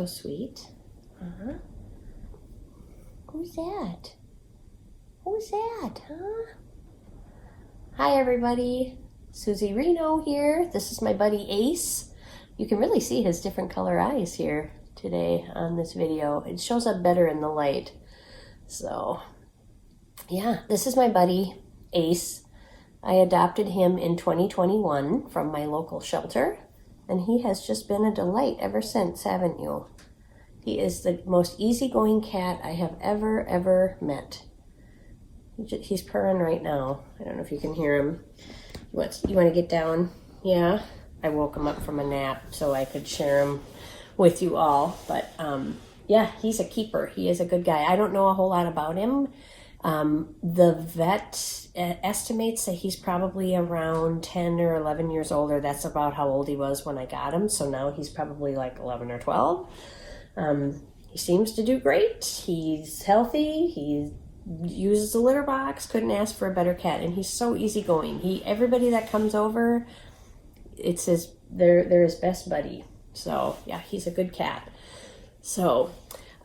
so sweet. Uh-huh. Who's that? Who's that, huh? Hi, everybody. Suzy Reno here. This is my buddy Ace. You can really see his different color eyes here today on this video. It shows up better in the light. So, yeah, this is my buddy Ace. I adopted him in 2021 from my local shelter, and he has just been a delight ever since, haven't you? He is the most easygoing cat I have ever met. He's purring right now. I don't know if you can hear him. You want to get down? Yeah. I woke him up from a nap so I could share him with you all. But yeah, he's a keeper. He is a good guy. I don't know a whole lot about him. The vet estimates that he's probably around 10 or 11 years old, or that's about how old he was when I got him. So now he's probably like 11 or 12. He seems to do great. He's healthy. He uses a litter box. Couldn't ask for a better cat, and he's so easygoing. Everybody that comes over, they're his best buddy. So yeah, he's a good cat. So,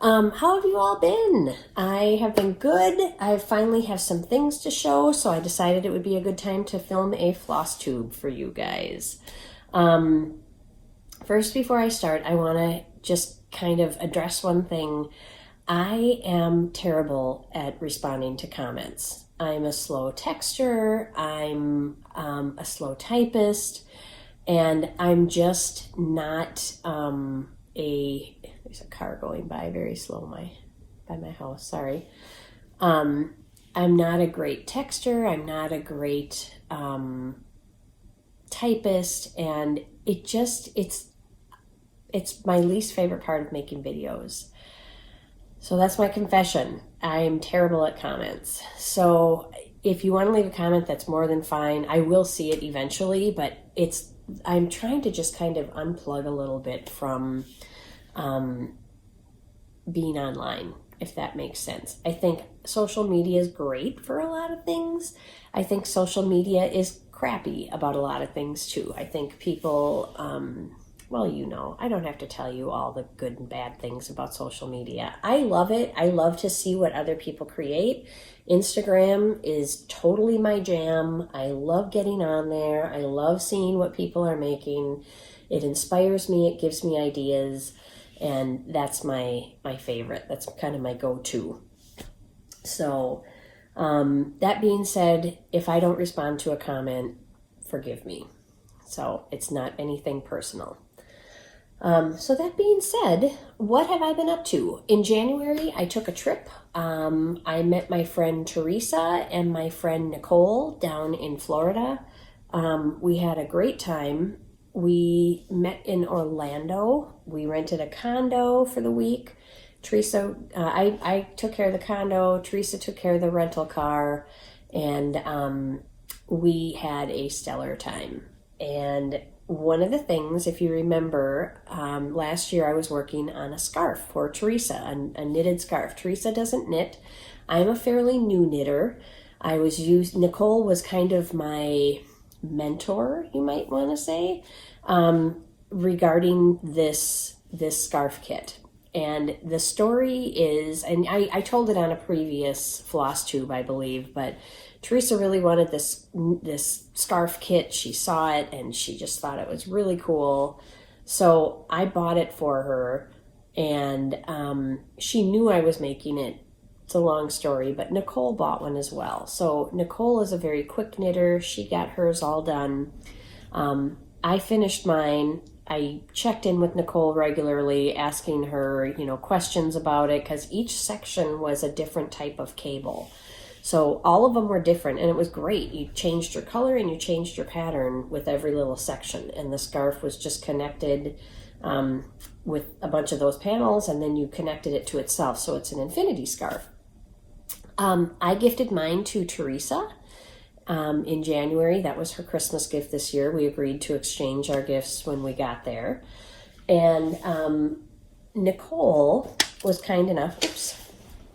how have you all been? I have been good. I finally have some things to show, so I decided it would be a good time to film a FlossTube for you guys. First, before I start, I want to just kind of address one thing. I am terrible at responding to comments. I'm a slow texter, I'm a slow typist, and I'm just not there's a car going by very slow by my house, sorry. I'm not a great texter, I'm not a great typist, and it's my least favorite part of making videos. So that's my confession. I'm terrible at comments. So if you want to leave a comment, that's more than fine. I will see it eventually, but I'm trying to just kind of unplug a little bit from being online, if that makes sense. I think social media is great for a lot of things. I think social media is crappy about a lot of things too. I think people, well, you know, I don't have to tell you all the good and bad things about social media. I love it. I love to see what other people create. Instagram is totally my jam. I love getting on there. I love seeing what people are making. It inspires me. It gives me ideas. And that's my favorite. That's kind of my go-to. So that being said, if I don't respond to a comment, forgive me. So it's not anything personal. So that being said, what have I been up to? In January, I took a trip. I met my friend Teresa and my friend Nicole down in Florida. We had a great time. We met in Orlando. We rented a condo for the week. Teresa, I took care of the condo. Teresa took care of the rental car, and we had a stellar time. And one of the things, if you remember, last year I was working on a scarf for Teresa, a knitted scarf. Teresa doesn't knit. I'm a fairly new knitter. Nicole was kind of my mentor, you might want to say, regarding this scarf kit. And the story is, and I told it on a previous FlossTube, I believe, but Teresa really wanted this scarf kit. She saw it and she just thought it was really cool. So I bought it for her, and she knew I was making it. It's a long story, but Nicole bought one as well. So Nicole is a very quick knitter. She got hers all done. I finished mine. I checked in with Nicole regularly, asking her, questions about it, because each section was a different type of cable. So all of them were different, and it was great. You changed your color and you changed your pattern with every little section, and the scarf was just connected with a bunch of those panels, and then you connected it to itself, so it's an infinity scarf. I gifted mine to Teresa in January. That was her Christmas gift this year. We agreed to exchange our gifts when we got there. And Nicole was kind enough,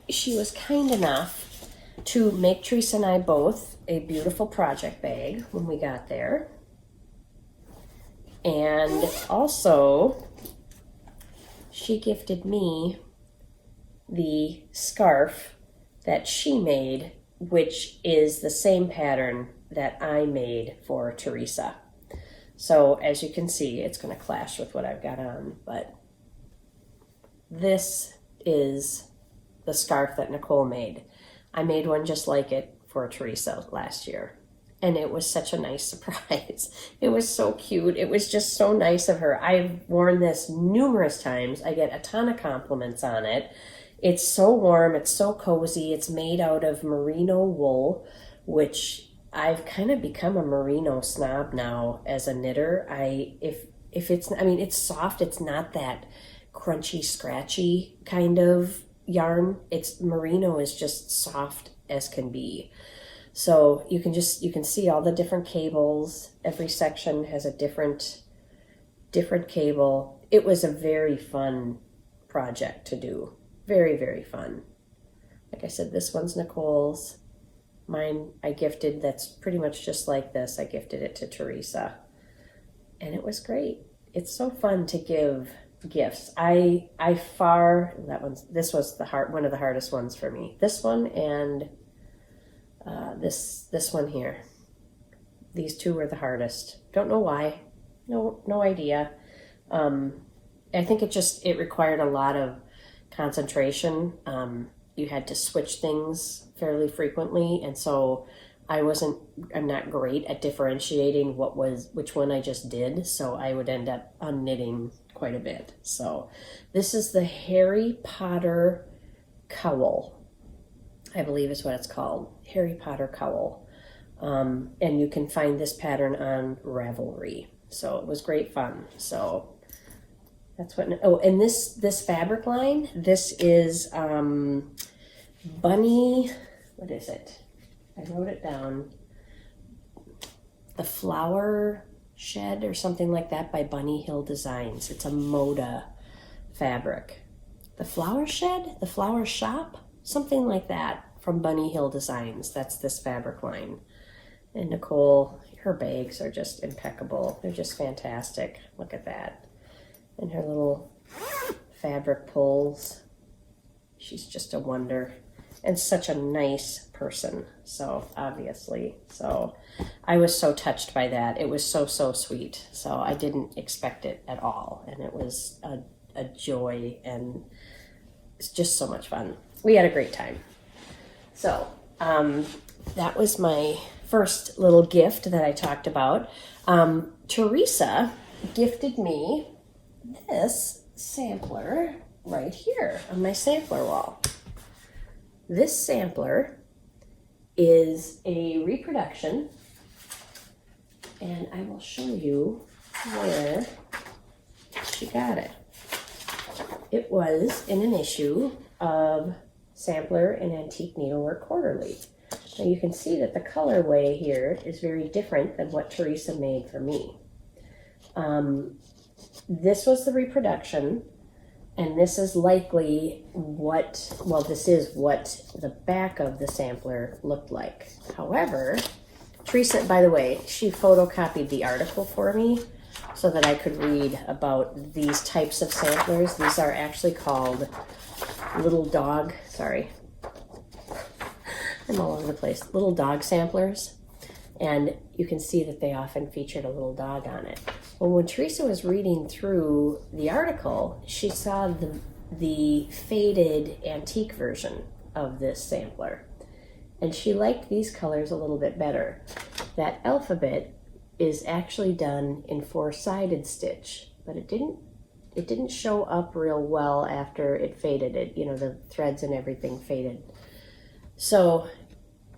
she was kind enough to make Teresa and I both a beautiful project bag when we got there. And also she gifted me the scarf that she made, which is the same pattern that I made for Teresa. So as you can see, it's going to clash with what I've got on, but this is the scarf that Nicole made. I made one just like it for Teresa last year, and it was such a nice surprise. It was so cute. It was just so nice of her. I've worn this numerous times. I get a ton of compliments on it. It's so warm. It's so cozy. It's made out of merino wool, which I've kind of become a merino snob now as a knitter. If it's, I mean, it's soft. It's not that crunchy, scratchy kind of yarn. Merino is just soft as can be. So you can see all the different cables. Every section has a different cable. It was a very fun project to do. Very, very fun. Like I said, this one's Nicole's. Mine I gifted, that's pretty much just like this. I gifted it to Teresa. And it was great. It's so fun to give gifts. This was one of the hardest ones for me. This one and this one here. These two were the hardest. Don't know why. No idea. I think it required a lot of concentration. You had to switch things fairly frequently, and so I'm not great at differentiating which one I just did, so I would end up unknitting quite a bit. So this is the Harry Potter cowl, I believe is what it's called, Harry Potter cowl. And you can find this pattern on Ravelry. So it was great fun. So that's what, and this fabric line, this is Bunny, what is it? I wrote it down. The Flower Shed or something like that by Bunny Hill Designs. It's a Moda fabric. The Flower Shed? The Flower Shop? Something like that from Bunny Hill Designs. That's this fabric line. And Nicole, her bags are just impeccable. They're just fantastic. Look at that. And her little fabric pulls. She's just a wonder. And such a nice person. So obviously. So I was so touched by that. It was so, so sweet. So I didn't expect it at all. And it was a joy, and it's just so much fun. We had a great time. So that was my first little gift that I talked about. Teresa gifted me this sampler right here on my sampler wall. This sampler is a reproduction, and I will show you where she got it. It was in an issue of Sampler and Antique Needlework Quarterly. Now you can see that the colorway here is very different than what Teresa made for me. This was the reproduction, and this is likely this is what the back of the sampler looked like. However, Teresa, by the way, she photocopied the article for me so that I could read about these types of samplers. These are actually called little dog samplers. And you can see that they often featured a little dog on it. Well, when Teresa was reading through the article, she saw the faded antique version of this sampler. And she liked these colors a little bit better. That alphabet is actually done in 4-sided stitch, but it didn't show up real well after it faded. The threads and everything faded. So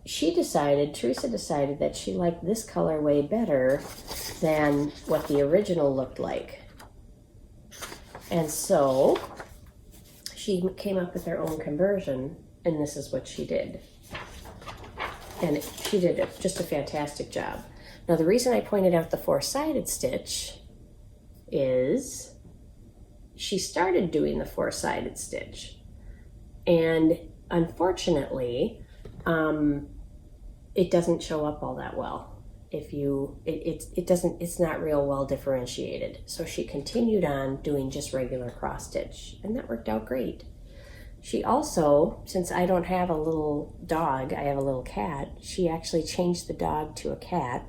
Teresa decided that she liked this colorway better than what the original looked like. And so she came up with her own conversion, and this is what she did. And she did just a fantastic job. Now the reason I pointed out the 4-sided stitch is she started doing the 4-sided stitch. And unfortunately, it doesn't show up all that well. if you, it's not real well differentiated. So she continued on doing just regular cross stitch, and that worked out great. She also, since I don't have a little dog, I have a little cat, she actually changed the dog to a cat.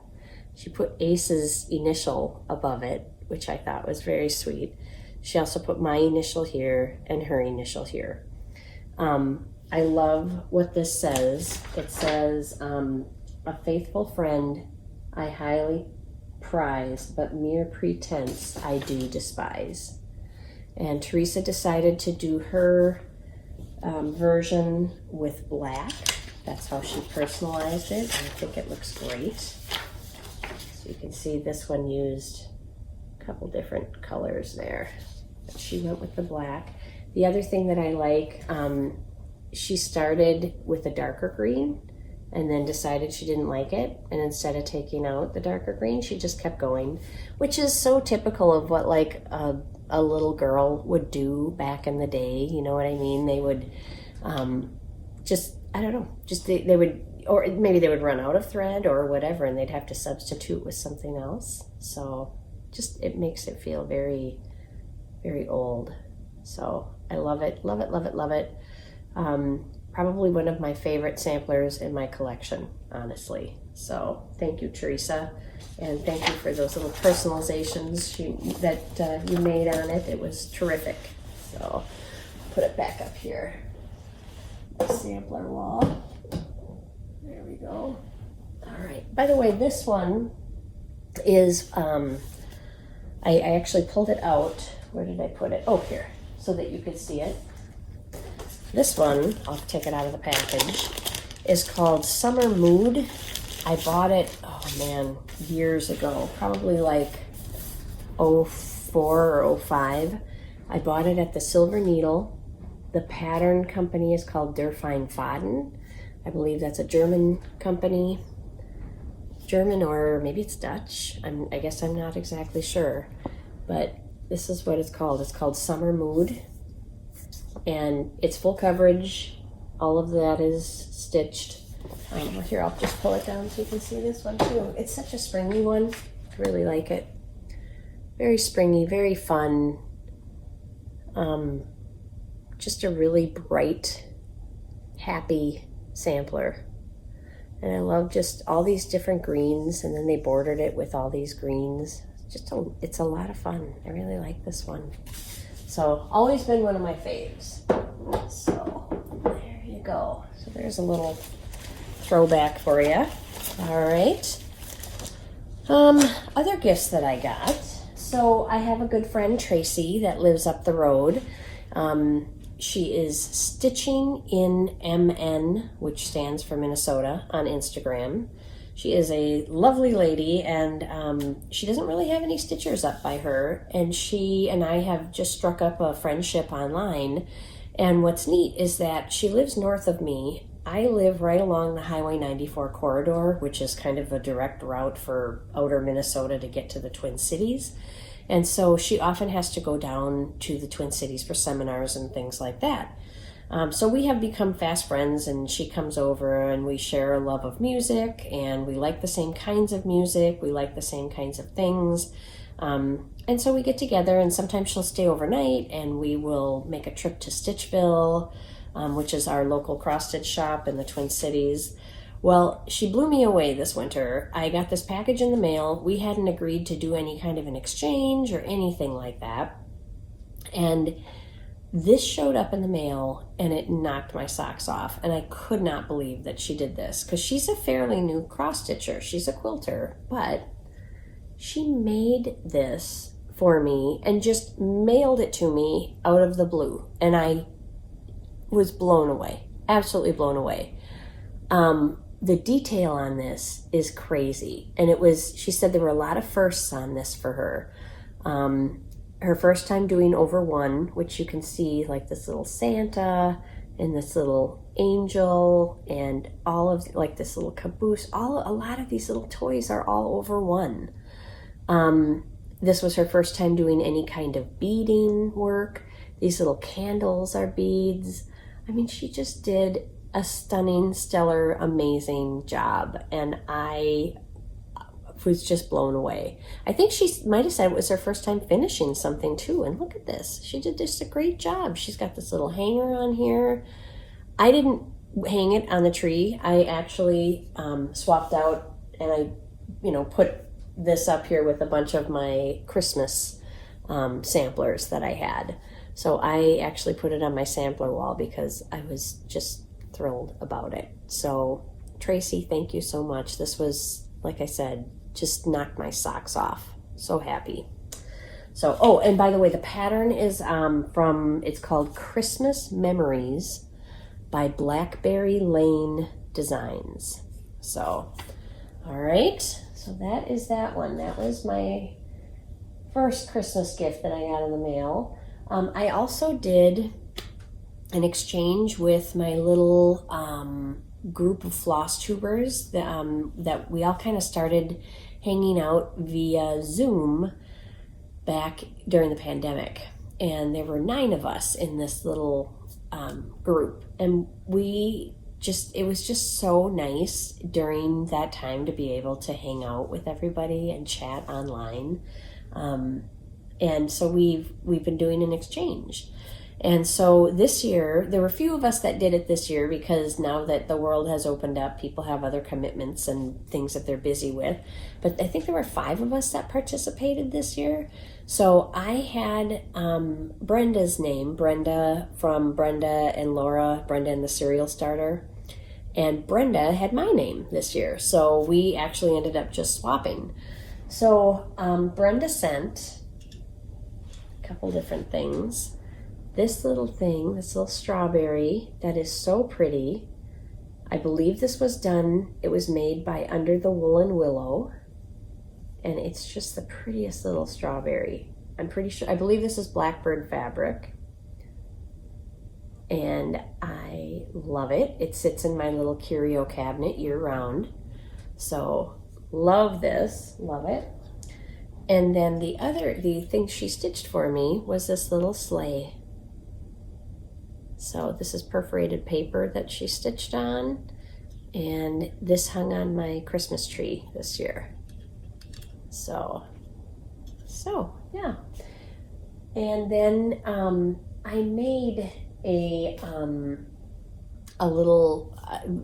She put Ace's initial above it, which I thought was very sweet. She also put my initial here and her initial here. I love what this says. It says, a faithful friend I highly prize, but mere pretense I do despise. And Teresa decided to do her version with black. That's how she personalized it. I think it looks great. So you can see this one used a couple different colors there. But she went with the black. The other thing that I like, she started with a darker green and then decided she didn't like it. And instead of taking out the darker green, she just kept going, which is so typical of what like a little girl would do back in the day. You know what I mean? They would just, I don't know, just they would, or maybe they would run out of thread or whatever, and they'd have to substitute with something else. So just, it makes it feel very, very old. So I love it, love it, love it, love it. Probably one of my favorite samplers in my collection, honestly. So thank you, Teresa, and thank you for those little personalizations that you made on it. It was terrific. So put it back up here, the sampler wall. There we go. All right. By the way, this one is, I actually pulled it out. Where did I put it? Oh, here, so that you could see it. This one, I'll take it out of the package, is called Summer Mood. I bought it, oh man, years ago, probably like 04 or 05. I bought it at the Silver Needle. The pattern company is called Der Fein Faden. I believe that's a German company. German, or maybe it's Dutch. I guess I'm not exactly sure. But this is what it's called. It's called Summer Mood. And it's full coverage. All of that is stitched. Here, I'll just pull it down so you can see this one too. It's such a springy one. I really like it. Very springy, very fun. Just a really bright, happy sampler. And I love just all these different greens, and then they bordered it with all these greens. It's a lot of fun. I really like this one. So, always been one of my faves. So, there you go. So there's a little throwback for you. All right. Other gifts that I got. So, I have a good friend, Tracy, that lives up the road. She is Stitching in MN, which stands for Minnesota, on Instagram. She is a lovely lady, and she doesn't really have any stitchers up by her, and she and I have just struck up a friendship online. And what's neat is that she lives north of me. I live right along the Highway 94 corridor, which is kind of a direct route for outer Minnesota to get to the Twin Cities. And so she often has to go down to the Twin Cities for seminars and things like that. So we have become fast friends, and she comes over and we share a love of music, and we like the same kinds of music. We like the same kinds of things. And so we get together, and sometimes she'll stay overnight, and we will make a trip to Stitchville, which is our local cross-stitch shop in the Twin Cities. Well, she blew me away this winter. I got this package in the mail. We hadn't agreed to do any kind of an exchange or anything like that. And this showed up in the mail, and it knocked my socks off. And I could not believe that she did this, because she's a fairly new cross-stitcher. She's a quilter, but she made this for me and just mailed it to me out of the blue. And I was blown away, absolutely blown away. The detail on this is crazy. And she said there were a lot of firsts on this for her. Her first time doing over one, which you can see like this little Santa and this little angel and all of like this little caboose. A lot of these little toys are all over one. This was her first time doing any kind of beading work. These little candles are beads. I mean, she just did a stunning, stellar, amazing job. And I was just blown away. I think she might have said it was her first time finishing something too. And look at this. She did just a great job. She's got this little hanger on here. I didn't hang it on the tree. I actually swapped out, and I, put this up here with a bunch of my Christmas samplers that I had. So I actually put it on my sampler wall because I was just thrilled about it. So Tracy, thank you so much. This was, like I said, just knocked my socks off. So happy. So, oh, and by the way, the pattern is it's called Christmas Memories by Blackberry Lane Designs. So, all right. So that is that one. That was my first Christmas gift that I got in the mail. I also did an exchange with my little group of FlossTubers that we all kind of started hanging out via Zoom back during the pandemic. And there were 9 of us in this little group. And it was just so nice during that time to be able to hang out with everybody and chat online. And so we've been doing an exchange. And so this year, there were a few of us that did it this year because now that the world has opened up, people have other commitments and things that they're busy with. But I think there were 5 of us that participated this year. So I had Brenda's name, Brenda from Brenda and Laura, Brenda and the Cereal Starter. And Brenda had my name this year. So we actually ended up just swapping. So Brenda sent a couple different things. This little thing, this little strawberry that is so pretty. I believe this was done, it was made by Under the Woolen Willow. And it's just the prettiest little strawberry. I'm pretty sure, I believe this is Blackbird fabric. And I love it. It sits in my little curio cabinet year round. So love this, love it. And then the thing she stitched for me was this little sleigh. So this is perforated paper that she stitched on, and this hung on my Christmas tree this year. So yeah. And then I made a little,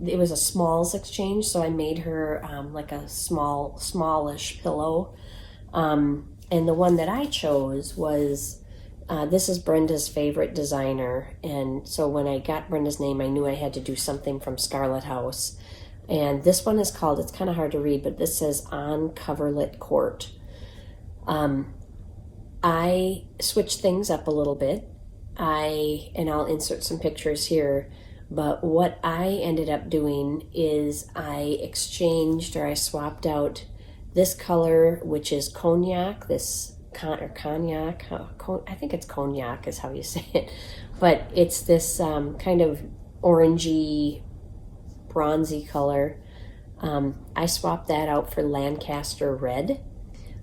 it was a smalls exchange, so I made her like a smallish pillow. And the one that I chose was this is Brenda's favorite designer, and so when I got Brenda's name, I knew I had to do something from Scarlet House. And this one is called, it's kind of hard to read, but this says On Coverlet Court. I switched things up a little bit. And I'll insert some pictures here, but what I ended up doing is I swapped out this color, which is cognac, cognac, I think it's cognac is how you say it, but it's this kind of orangey, bronzy color. I swapped that out for Lancaster red.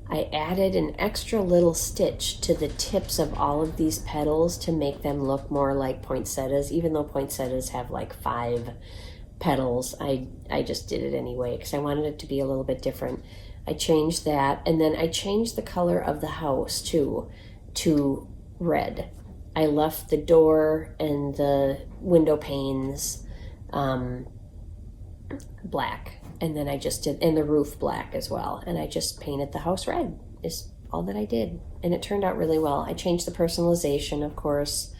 I added an extra little stitch to the tips of all of these petals to make them look more like poinsettias, even though poinsettias have like 5 petals. I just did it anyway because I wanted it to be a little bit different. I changed that, and then I changed the color of the house too to red. I left the door and the window panes black, and then I just did, and the roof black as well, and I just painted the house red is all that I did, and it turned out really well. I changed the personalization, of course.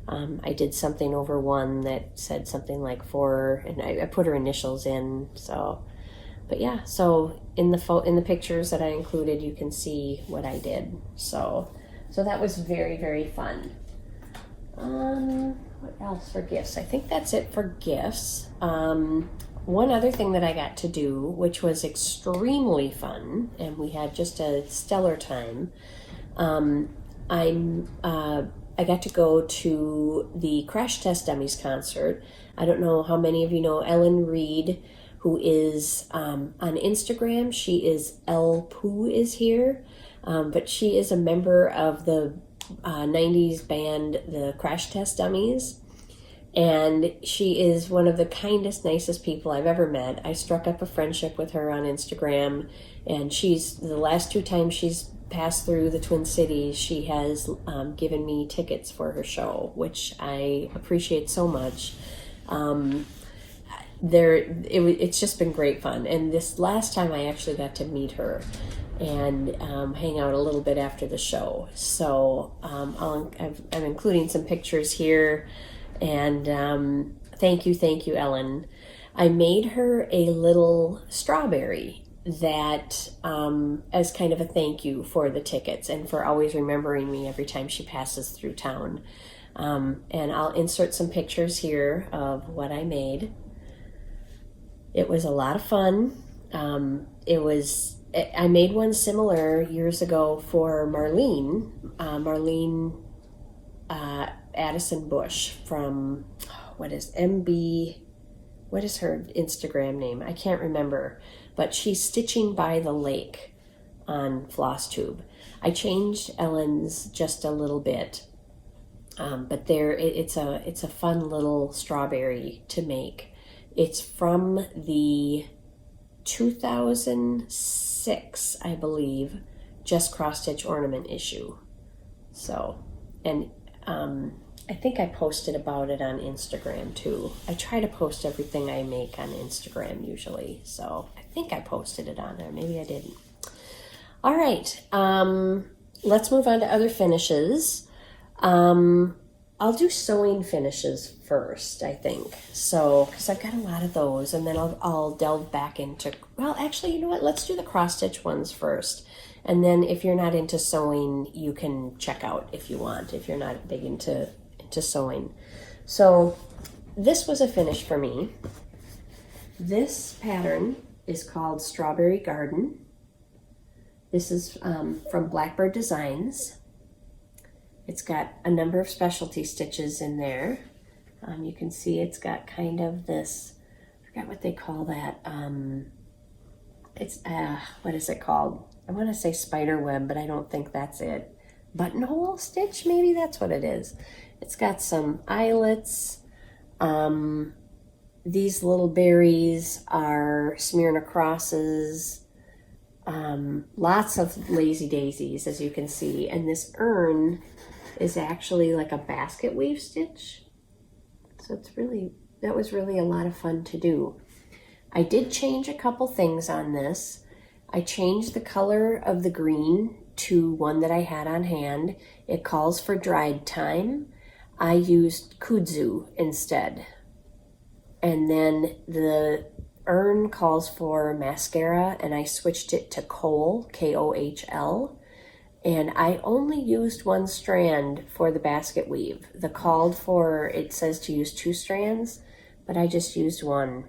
I did something over one that said something like 4, and I put her initials in, so. But yeah, so in the pictures that I included, you can see what I did. So that was very, very fun. What else for gifts? I think that's it for gifts. One other thing that I got to do, which was extremely fun, and we had just a stellar time. I got to go to the Test Dummies concert. I don't know how many of you know Ellen Reed, who is on Instagram. She is Elle Pooh is here, but she is a member of the 90s band, the Test Dummies. And she is one of the kindest, nicest people I've ever met. I struck up a friendship with her on Instagram, and she's, the last 2 times she's passed through the Twin Cities, she has given me tickets for her show, which I appreciate so much. It's just been great fun. And this last time I actually got to meet her and hang out a little bit after the show. So I'm including some pictures here. And thank you, Ellen. I made her a little strawberry that as kind of a thank you for the tickets and for always remembering me every time she passes through town. And I'll insert some pictures here of what I made. It was a lot of fun. I made one similar years ago for Marlene. Addison Bush from, what is her Instagram name? I can't remember, but she's stitching by the lake on FlossTube. I changed Ellen's just a little bit, but it's a fun little strawberry to make. It's from the 2006, I believe, Just Cross Stitch Ornament issue. So, and I think I posted about it on Instagram too. I try to post everything I make on Instagram usually, so I think I posted it on there. Maybe I didn't. All right, let's move on to other finishes. I'll do sewing finishes first, I think. So, because I've got a lot of those, and then I'll delve back into, well, actually, you know what? Let's do the cross-stitch ones first. And then if you're not into sewing, you can check out if you want, if you're not big into sewing. So this was a finish for me. This pattern is called Strawberry Garden. This is from Blackbird Designs. It's got a number of specialty stitches in there. You can see it's got kind of this, I forgot what they call that. What is it called? I want to say spider web, but I don't think that's it. Buttonhole stitch, maybe that's what it is. It's got some eyelets. These little berries are Smyrna crosses. Lots of lazy daisies, as you can see. And this urn is actually like a basket weave stitch. So that was really a lot of fun to do. I did change a couple things on this. I changed the color of the green to one that I had on hand. It calls for dried thyme. I used kudzu instead. And then the urn calls for mascara, and I switched it to kohl, K-O-H-L. And I only used one strand for the basket weave. The called for, it says to use 2 strands, but I just used one.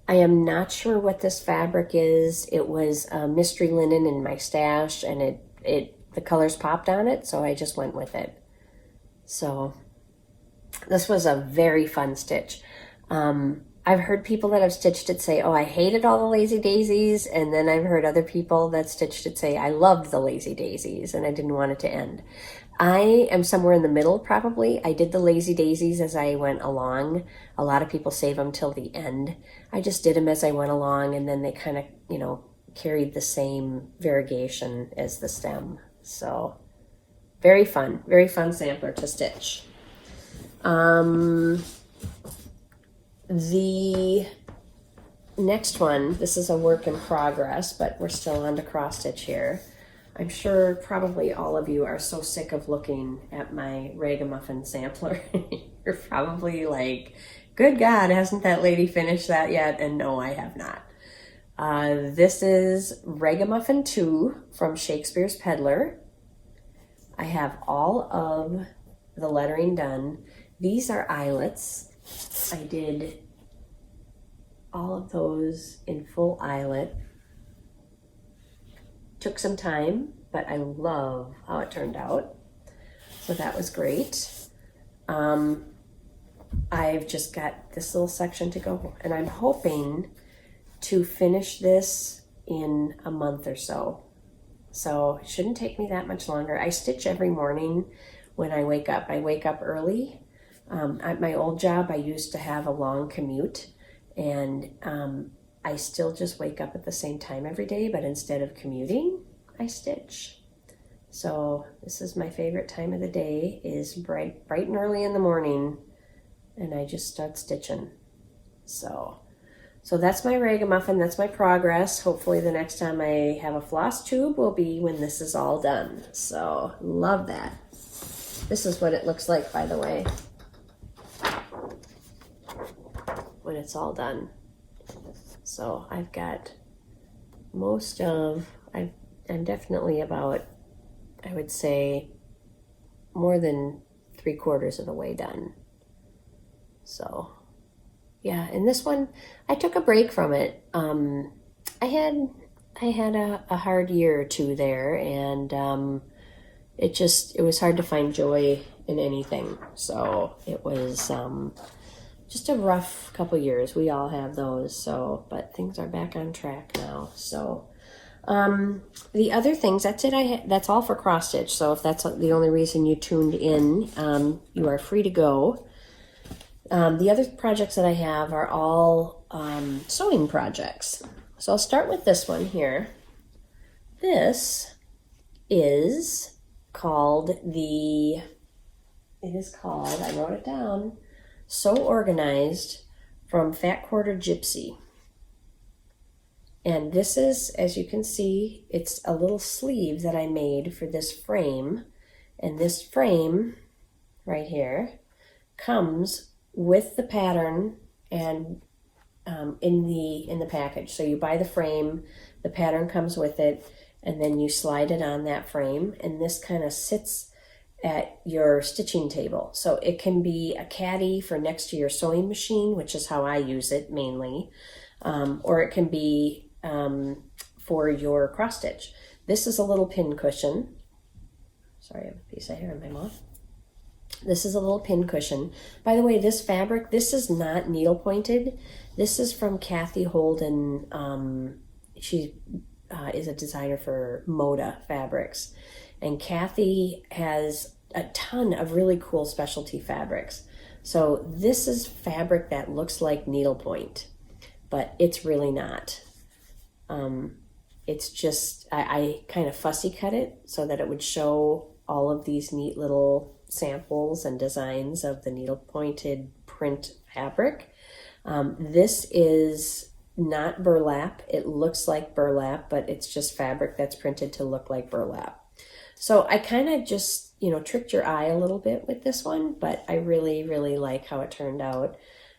I am not sure what this fabric is. It was mystery linen in my stash, and the colors popped on it, so I just went with it. So this was a very fun stitch. I've heard people that have stitched it say, oh, I hated all the lazy daisies, and then I've heard other people that stitched it say, I loved the lazy daisies, and I didn't want it to end. I am somewhere in the middle, probably. I did the lazy daisies as I went along. A lot of people save them till the end. I just did them as I went along, and then they kind of, carried the same variegation as the stem. So very fun sampler to stitch. The next one, this is a work in progress, but we're still on to cross stitch here. I'm sure probably all of you are so sick of looking at my ragamuffin sampler. You're probably like, good God, hasn't that lady finished that yet? And no, I have not. This is Ragamuffin 2 from Shakespeare's Peddler. I have all of the lettering done. These are eyelets. I did all of those in full eyelet. Took some time, but I love how it turned out. So that was great. I've just got this little section to go, and I'm hoping to finish this in a month or so. So it shouldn't take me that much longer. I stitch every morning when I wake up. I wake up early At my old job, I used to have a long commute, and I still just wake up at the same time every day, but instead of commuting, I stitch. So this is my favorite time of the day, is bright and early in the morning, and I just start stitching. So that's my ragamuffin, that's my progress. Hopefully the next time I have a floss tube will be when this is all done. So love that. This is what it looks like, by the way, when it's all done. So I've got I'm definitely about, I would say, more than 3/4 of the way done. So yeah, and this one, I took a break from it. I had a hard year or two there, and it was hard to find joy in anything. So it was just a rough couple years. We all have those. So, but things are back on track now. So the other things, that's it. That's all for cross stitch. So if that's the only reason you tuned in, you are free to go. The other projects that I have are all sewing projects. So I'll start with this one here. This is called, I wrote it down, So Organized, from Fat Quarter Gypsy. And this is, as you can see, it's a little sleeve that I made for this frame. And this frame right here comes with the pattern and in the package. So you buy the frame, the pattern comes with it, and then you slide it on that frame, and this kind of sits at your stitching table. So it can be a caddy for next to your sewing machine, which is how I use it mainly, or it can be for your cross stitch. This is a little pin cushion. Sorry, I have a piece of hair in my mouth. This is a little pin cushion. By the way, this fabric, this is not needle pointed. This is from Kathy Holden. She is a designer for Moda Fabrics. And Kathy has a ton of really cool specialty fabrics. So this is fabric that looks like needlepoint, but it's really not. It's just, I kind of fussy cut it so that it would show all of these neat little samples and designs of the needle pointed print fabric. This is not burlap. It looks like burlap, but it's just fabric that's printed to look like burlap. So I kind of just, tricked your eye a little bit with this one, but I really, really like how it turned out.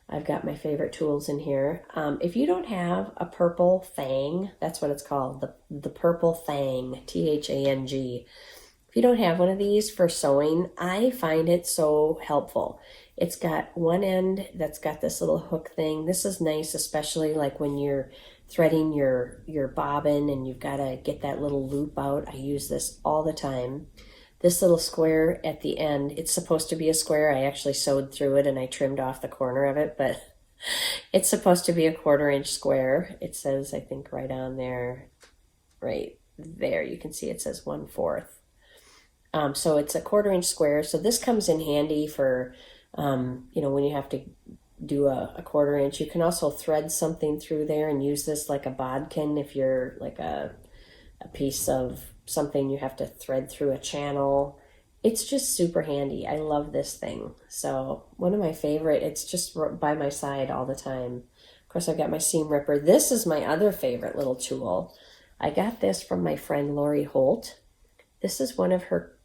I've got my favorite tools in here. If you don't have a purple thang, that's what it's called, the purple thang, Thang. If you don't have one of these for sewing, I find it so helpful. It's got one end that's got this little hook thing. This is nice, especially like when you're threading your bobbin and you've got to get that little loop out. I use this all the time. This little square at the end, it's supposed to be a square. I actually sewed through it and I trimmed off the corner of it, but it's supposed to be a 1/4 inch square. It says, I think right on there, right there, you can see it says 1/4. So it's a 1/4 inch square. So this comes in handy for, when you have to do a 1/4 inch. You can also thread something through there and use this like a bodkin if you're like a piece of something you have to thread through a channel. It's just super handy. I love this thing. So one of my favorite, it's just by my side all the time. Of course, I've got my seam ripper. This is my other favorite little tool. I got this from my friend Lori Holt. This is one of her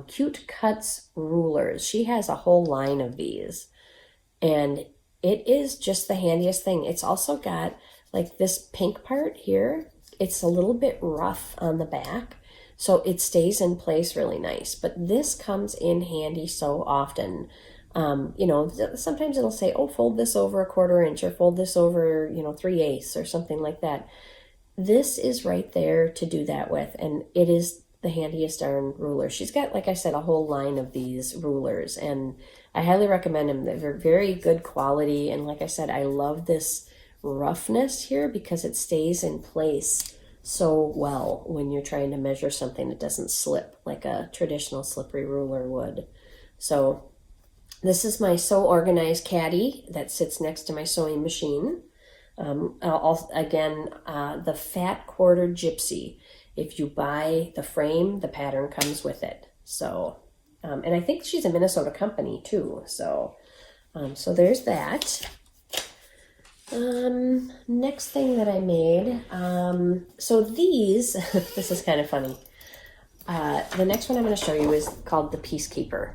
Cute Cuts rulers. She has a whole line of these, and it is just the handiest thing. It's also got like this pink part here. It's a little bit rough on the back, so it stays in place really nice. But this comes in handy so often. Sometimes it'll say, oh, fold this over a 1/4 inch or fold this over, 3/8 or something like that. This is right there to do that with, and it is the handiest darn ruler. She's got, like I said, a whole line of these rulers, and I highly recommend them. They're very good quality, and like I said, I love this roughness here because it stays in place so well when you're trying to measure something. It doesn't slip like a traditional slippery ruler would. So This is my Sew Organized caddy that sits next to my sewing machine. Again, the Fat Quarter Gypsy. If you buy the frame, the pattern comes with it. So, and I think she's a Minnesota company too. So, so there's that. Next thing that I made, so these, this is kind of funny. The next one I'm going to show you is called the Peacekeeper.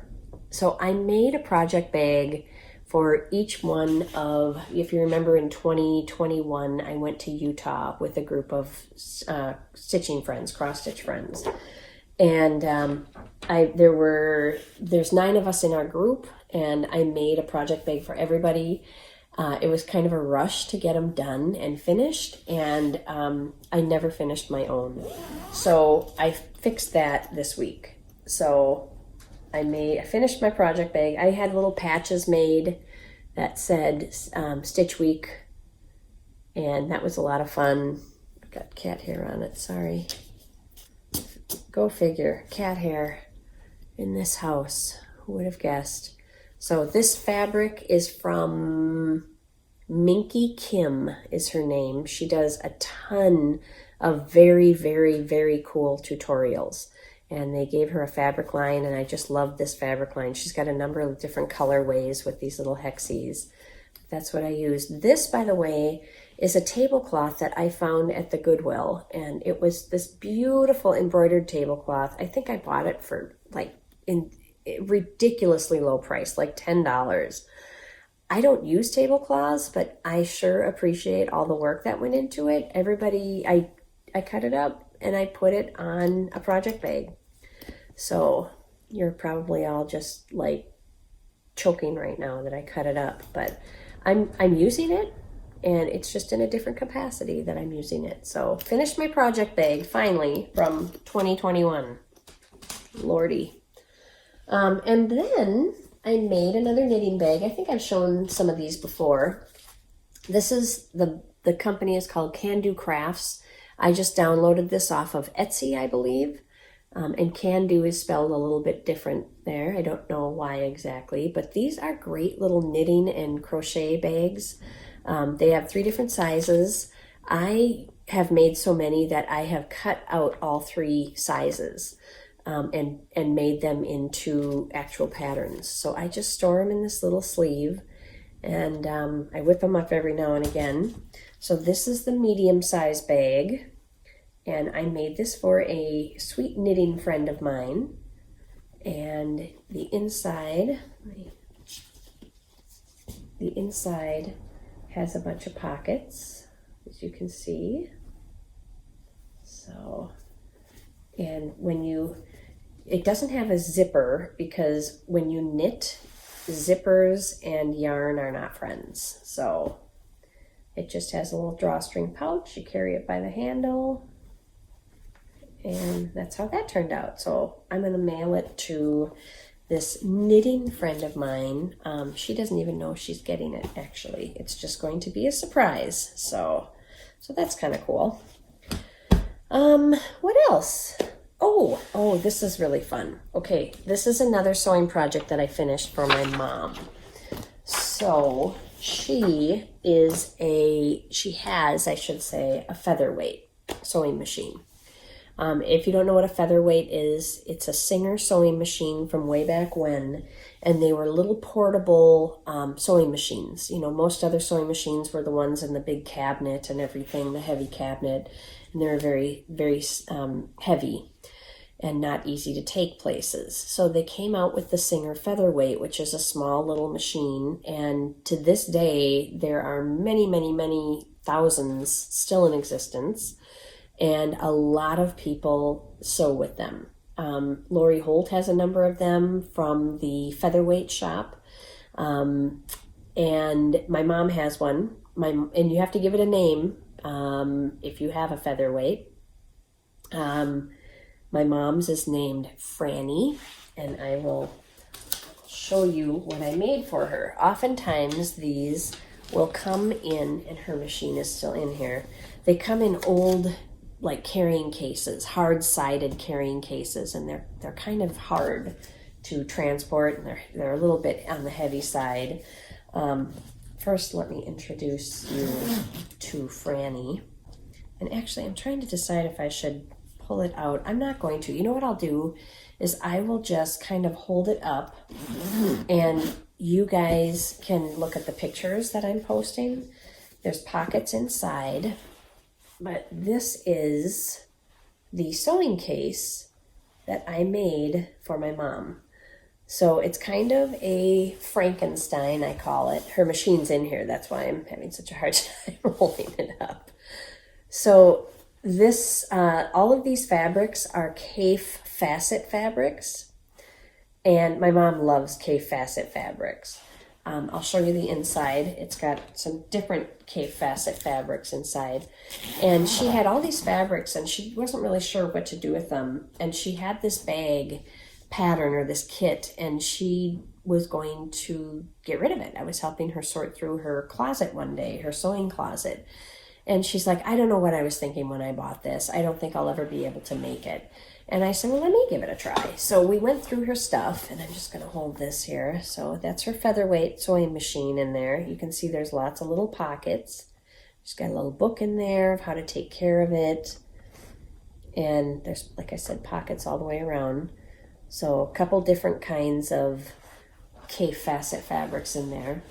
So I made a project bag for each one of, if you remember in 2021, I went to Utah with a group of stitching friends, cross-stitch friends. And there's 9 of us in our group, and I made a project bag for everybody. It was kind of a rush to get them done and finished, and I never finished my own. So I fixed that this week. So I finished my project bag. I had little patches made that said Stitch Week, and that was a lot of fun. Got cat hair on it, sorry. Go figure, cat hair in this house. Who would have guessed? So this fabric is from Minky Kim is her name. She does a ton of very, very, very cool tutorials. And they gave her a fabric line, and I just love this fabric line. She's got a number of different colorways with these little hexies. That's what I used. This, by the way, is a tablecloth that I found at the Goodwill, and it was this beautiful embroidered tablecloth. I think I bought it for like in ridiculously low price, like $10. I don't use tablecloths, but I sure appreciate all the work that went into it. I cut it up and I put it on a project bag. So you're probably all just like choking right now that I cut it up, but I'm using it, and it's just in a different capacity that I'm using it. So finished my project bag finally from 2021. Lordy. And then I made another knitting bag. I think I've shown some of these before. This is the company is called Can Do Crafts. I just downloaded this off of Etsy, I believe. And Can Do is spelled a little bit different there. I don't know why exactly, but these are great little knitting and crochet bags. They have 3 different sizes. I have made so many that I have cut out all 3 sizes and made them into actual patterns. So I just store them in this little sleeve, and I whip them up every now and again. So this is the medium size bag, and I made this for a sweet knitting friend of mine. And the inside has a bunch of pockets, as you can see. So, and it doesn't have a zipper, because when you knit, zippers and yarn are not friends. So it just has a little drawstring pouch. You carry it by the handle, and that's how that turned out. So I'm going to mail it to this knitting friend of mine. She doesn't even know she's getting it, actually. It's just going to be a surprise. So that's kind of cool. What else? Oh, this is really fun. Okay, this is another sewing project that I finished for my mom. So she has, I should say, a featherweight sewing machine. If you don't know what a featherweight is, it's a Singer sewing machine from way back when, and they were little portable sewing machines. You know, most other sewing machines were the ones in the big cabinet and everything, the heavy cabinet, and they were very, very heavy and not easy to take places. So they came out with the Singer Featherweight, which is a small little machine, and to this day, there are many, many, many thousands still in existence. And a lot of people sew with them. Lori Holt has a number of them from the Featherweight shop. And my mom has one. And you have to give it a name if you have a Featherweight. My mom's is named Franny, and I will show you what I made for her. Oftentimes these will come in, and her machine is still in here. They come in old, like, carrying cases, hard-sided carrying cases, and they're kind of hard to transport, and they're a little bit on the heavy side. First, let me introduce you to Franny. And actually, I'm trying to decide if I should pull it out. I'm not going to. You know what I'll do is I will just kind of hold it up, and you guys can look at the pictures that I'm posting. There's pockets inside, but this is the sewing case that I made for my mom. So it's kind of a Frankenstein, I call it. Her machine's in here. That's why I'm having such a hard time holding it up. So this, all of these fabrics are Kaffe Facet fabrics. And my mom loves Kaffe Facet fabrics. I'll show you the inside. It's got some different Kaffe Facet fabrics inside. And she had all these fabrics and she wasn't really sure what to do with them. And she had this bag pattern or this kit, and she was going to get rid of it. I was helping her sort through her closet one day, her sewing closet. And she's like, I don't know what I was thinking when I bought this. I don't think I'll ever be able to make it. And I said, well, let me give it a try. So we went through her stuff, and I'm just going to hold this here. So that's her featherweight sewing machine in there. You can see there's lots of little pockets. She's got a little book in there of how to take care of it. And there's, like I said, pockets all the way around. So a couple different kinds of Kaffe Facet fabrics in there.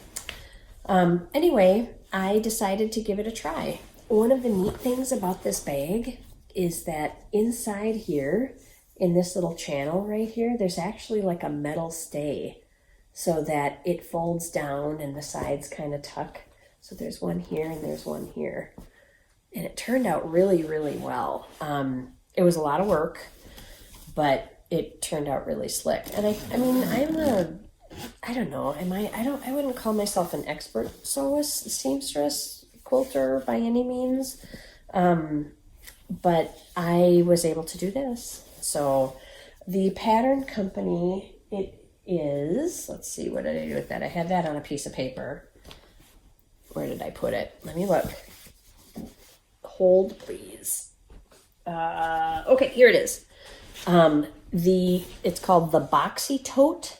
Anyway, I decided to give it a try. One of the neat things about this bag is that inside here, in this little channel right here, there's actually like a metal stay so that it folds down and the sides kind of tuck. So there's one here and there's one here. And it turned out really, really well. It was a lot of work, but it turned out really slick. And I mean, I don't know, I wouldn't call myself an expert sewist, seamstress, quilter by any means. But I was able to do this. So the pattern company, it is, let's see, what did I do with that? I had that on a piece of paper. Where did I put it? Let me look. Hold, please. Okay, here it is. It's called The Boxy Tote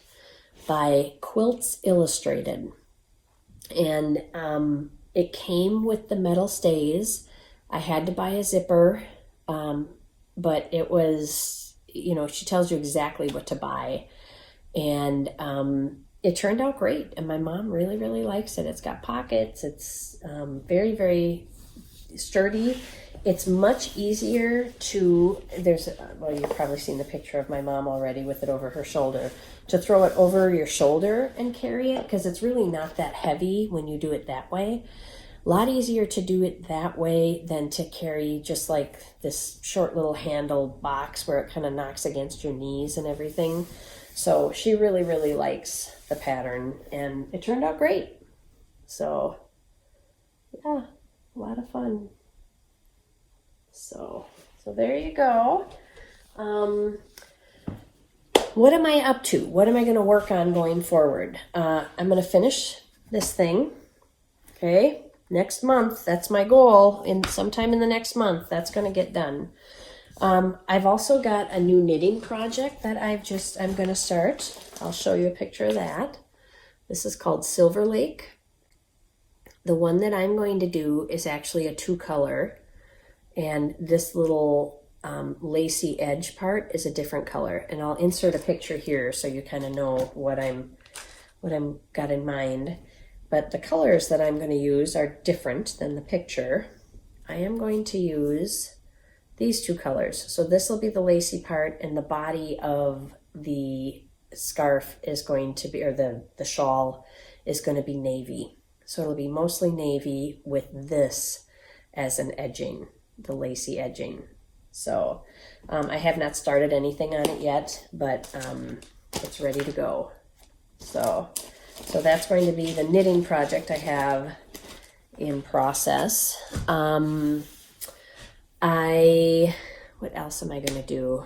by Quilts Illustrated. And it came with the metal stays. I had to buy a zipper, but it was, you know, she tells you exactly what to buy. And it turned out great. And my mom really, really likes it. It's got pockets. It's very, very sturdy. It's much easier to, well, you've probably seen the picture of my mom already with it over her shoulder, to throw it over your shoulder and carry it, because it's really not that heavy when you do it that way. A lot easier to do it that way than to carry just like this short little handle box where it kind of knocks against your knees and everything. So she really, really likes the pattern, and it turned out great. So yeah, a lot of fun. So there you go. What am I up to? What am I going to work on going forward? I'm going to finish this thing. Okay. Next month, that's my goal. Sometime in the next month, that's going to get done. I've also got a new knitting project that I'm going to start. I'll show you a picture of that. This is called Silver Lake. The one that I'm going to do is actually a 2-color, and this little lacy edge part is a different color. And I'll insert a picture here so you kind of know what I'm got in mind. But the colors that I'm going to use are different than the picture. I am going to use these 2 colors. So this will be the lacy part, and the body of the scarf is going to be, or the shawl is going to be navy. So it'll be mostly navy with this as an edging, the lacy edging. So I have not started anything on it yet, but it's ready to go. So that's going to be the knitting project I have in process. What else am I going to do?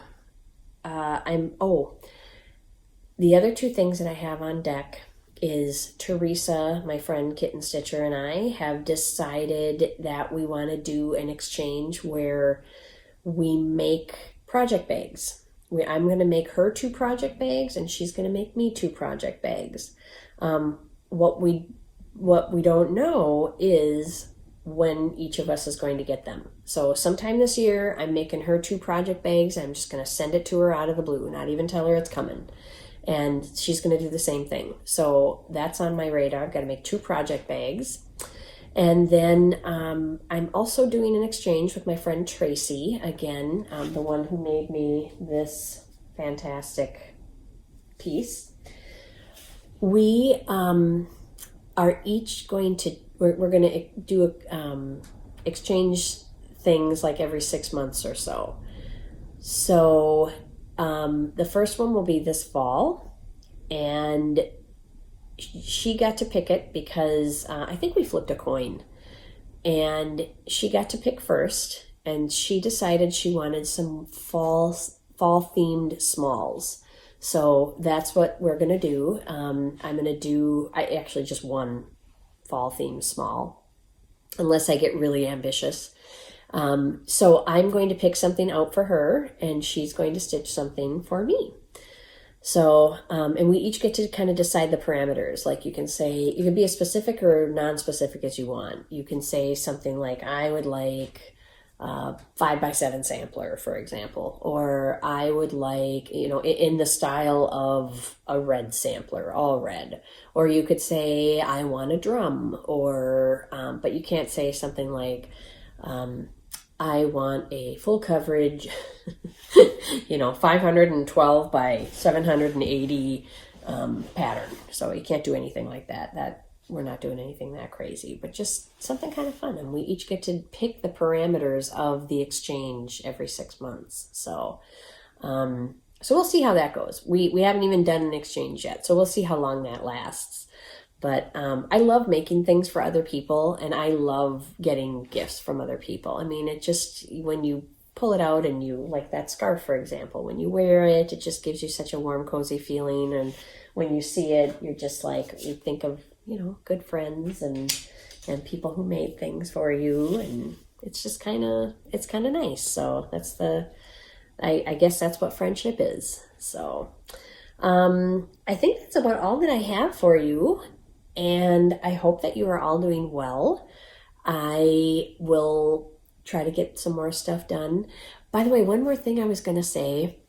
The other 2 things that I have on deck is Teresa, my friend Kitten Stitcher, and I have decided that we want to do an exchange where we make project bags. I'm going to make her 2 project bags, and she's going to make me 2 project bags. What we don't know is when each of us is going to get them. So sometime this year, I'm making her 2 project bags. I'm just going to send it to her out of the blue, not even tell her it's coming. And she's going to do the same thing. So that's on my radar. I've got to make 2 project bags. And then I'm also doing an exchange with my friend Tracy, again, the one who made me this fantastic piece. We are each going to, we're going to do exchange things like every 6 months or so. So the first one will be this fall, and she got to pick it because I think we flipped a coin, and she got to pick first, and she decided she wanted some fall themed smalls. So that's what we're going to do. I actually just one fall themed small, unless I get really ambitious. So I'm going to pick something out for her, and she's going to stitch something for me. So, and we each get to kind of decide the parameters. Like you can say, you can be as specific or non-specific as you want. You can say something like, I would like 5x7 sampler, for example, or I would like, in the style of a red sampler, all red. Or you could say, I want a drum, or, but you can't say something like, I want a full coverage, 512 by 780 pattern. So you can't do anything like that. We're not doing anything that crazy, but just something kind of fun. And we each get to pick the parameters of the exchange every 6 months. So we'll see how that goes. We haven't even done an exchange yet, so we'll see how long that lasts. But I love making things for other people, and I love getting gifts from other people. I mean, it just, when you pull it out and you, like that scarf, for example, when you wear it, it just gives you such a warm, cozy feeling. And when you see it, you're just like, you think of, good friends and people who made things for you. And it's just it's kind of nice. So that's I guess that's what friendship is. So I think that's about all that I have for you. And I hope that you are all doing well. I will try to get some more stuff done. By the way, one more thing I was going to say.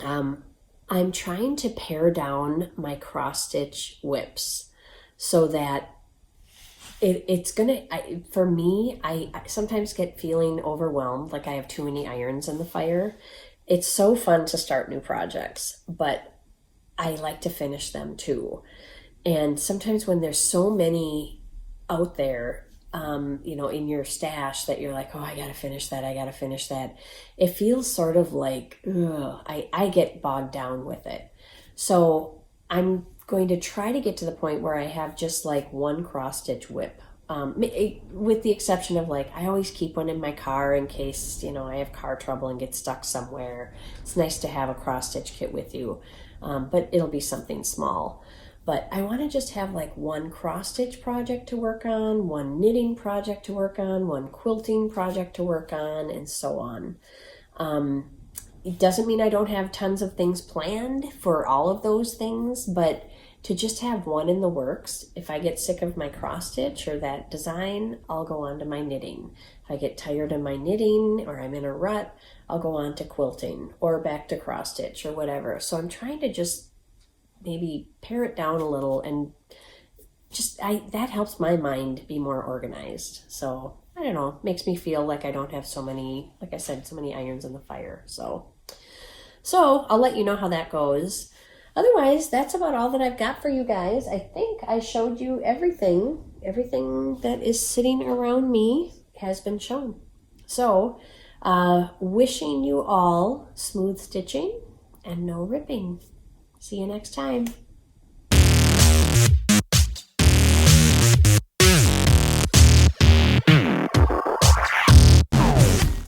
I'm trying to pare down my cross-stitch whips so that it's going to, for me, I sometimes get feeling overwhelmed, like I have too many irons in the fire. It's so fun to start new projects, but I like to finish them too. And sometimes when there's so many out there, in your stash that you're like, oh, I got to finish that. It feels sort of like, I get bogged down with it. So I'm going to try to get to the point where I have just like one cross stitch whip. With the exception of like, I always keep one in my car in case, I have car trouble and get stuck somewhere. It's nice to have a cross stitch kit with you. But it'll be something small. But I want to just have like one cross-stitch project to work on, one knitting project to work on, one quilting project to work on, and so on. It doesn't mean I don't have tons of things planned for all of those things, but to just have one in the works, if I get sick of my cross-stitch or that design, I'll go on to my knitting. If I get tired of my knitting or I'm in a rut, I'll go on to quilting or back to cross-stitch or whatever. So I'm trying to just maybe pare it down a little, and just that helps my mind be more organized. So I don't know, makes me feel like I don't have so many, like I said, so many irons in the fire. So I'll let you know how that goes. Otherwise, that's about all that I've got for you guys. I think I showed you everything that is sitting around me has been shown. So wishing you all smooth stitching and no ripping. See you next time.